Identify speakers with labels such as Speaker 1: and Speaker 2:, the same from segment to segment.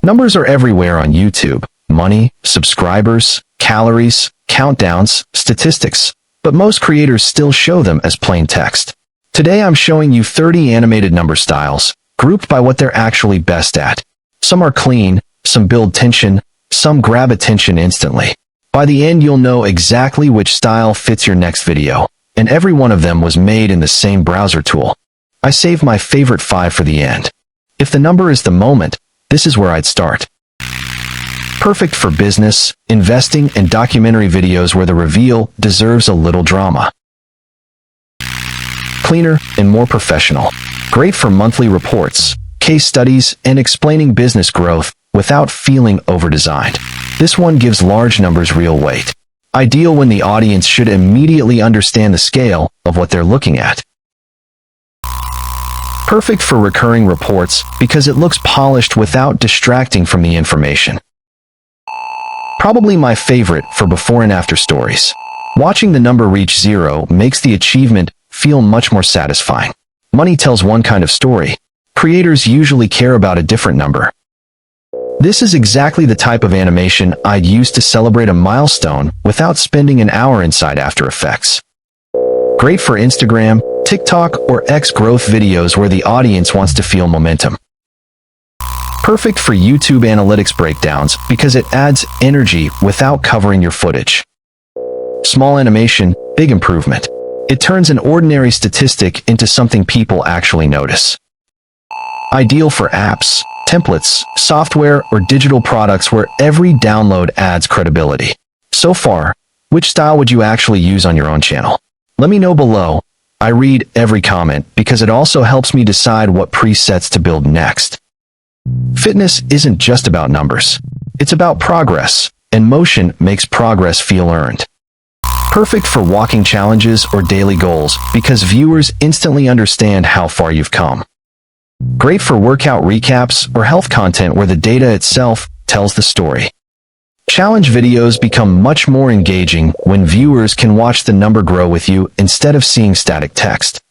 Speaker 1: Numbers are everywhere on YouTube. Money, subscribers, calories, countdowns, statistics. But most creators still show them as plain text. Today I'm showing you 30 animated number styles, grouped by what they're actually best at. Some are clean, some build tension, some grab attention instantly. By the end you'll know exactly which style fits your next video, and every one of them was made in the same browser tool. I saved my favorite 5 for the end. If the number is the moment, this is where I'd start. Perfect for business, investing, and documentary videos where the reveal deserves a little drama. Cleaner and more professional. Great for monthly reports, case studies, and explaining business growth without feeling over-designed. This one gives large numbers real weight. Ideal when the audience should immediately understand the scale of what they're looking at. Perfect for recurring reports because it looks polished without distracting from the information. Probably my favorite for before and after stories. Watching the number reach 0 makes the achievement feel much more satisfying. Money tells one kind of story. Creators usually care about a different number. This is exactly the type of animation I'd use to celebrate a milestone without spending an hour inside After Effects. Great for Instagram, TikTok, or X growth videos where the audience wants to feel momentum. Perfect for YouTube analytics breakdowns because it adds energy without covering your footage. Small animation, big improvement. It turns an ordinary statistic into something people actually notice. Ideal for apps, templates, software, or digital products where every download adds credibility. So far, which style would you actually use on your own channel? Let me know below. I read every comment because it also helps me decide what presets to build next. Fitness isn't just about numbers. It's about progress, and motion makes progress feel earned. Perfect for walking challenges or daily goals because viewers instantly understand how far you've come. Great for workout recaps or health content where the data itself tells the story. Challenge videos become much more engaging when viewers can watch the number grow with you instead of seeing static text.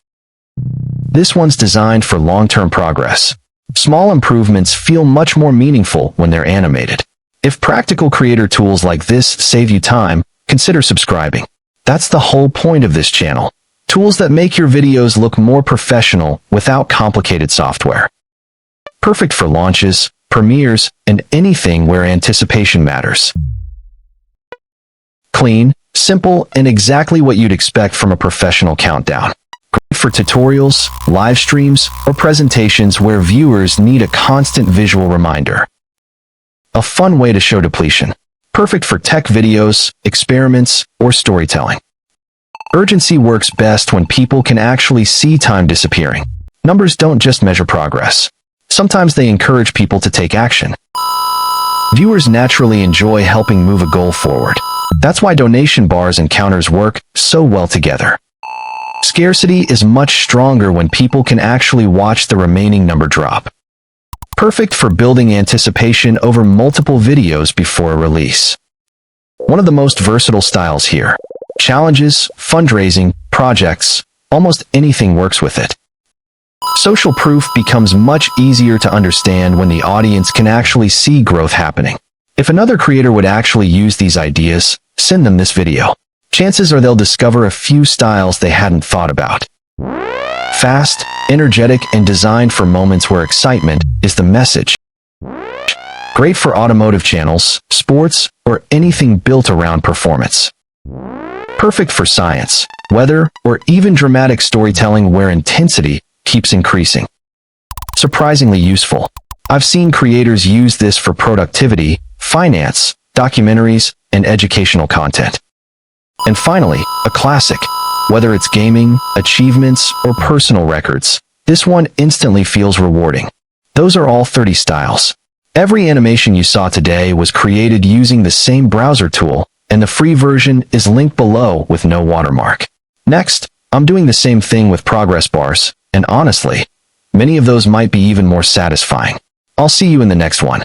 Speaker 1: This one's designed for long-term progress. Small improvements feel much more meaningful when they're animated. If practical creator tools like this save you time, consider subscribing. That's the whole point of this channel. Tools that make your videos look more professional without complicated software. Perfect for launches, premieres, and anything where anticipation matters. Clean, simple, and exactly what you'd expect from a professional countdown. Great for tutorials, live streams, or presentations where viewers need a constant visual reminder. A fun way to show depletion. Perfect for tech videos, experiments, or storytelling. Urgency works best when people can actually see time disappearing. Numbers don't just measure progress. Sometimes they encourage people to take action. Viewers naturally enjoy helping move a goal forward. That's why donation bars and counters work so well together. Scarcity is much stronger when people can actually watch the remaining number drop. Perfect for building anticipation over multiple videos before a release. One of the most versatile styles here. Challenges, fundraising, projects, almost anything works with it. Social proof becomes much easier to understand when the audience can actually see growth happening. If another creator would actually use these ideas, send them this video. Chances are they'll discover a few styles they hadn't thought about. Fast, energetic, and designed for moments where excitement is the message. Great for automotive channels, sports, or anything built around performance. Perfect for science, weather, or even dramatic storytelling where intensity keeps increasing. Surprisingly useful. I've seen creators use this for productivity, finance, documentaries, and educational content. And finally, a classic. Whether it's gaming, achievements, or personal records, this one instantly feels rewarding. Those are all 30 styles. Every animation you saw today was created using the same browser tool, and the free version is linked below with no watermark. Next, I'm doing the same thing with progress bars, and honestly, many of those might be even more satisfying. I'll see you in the next one.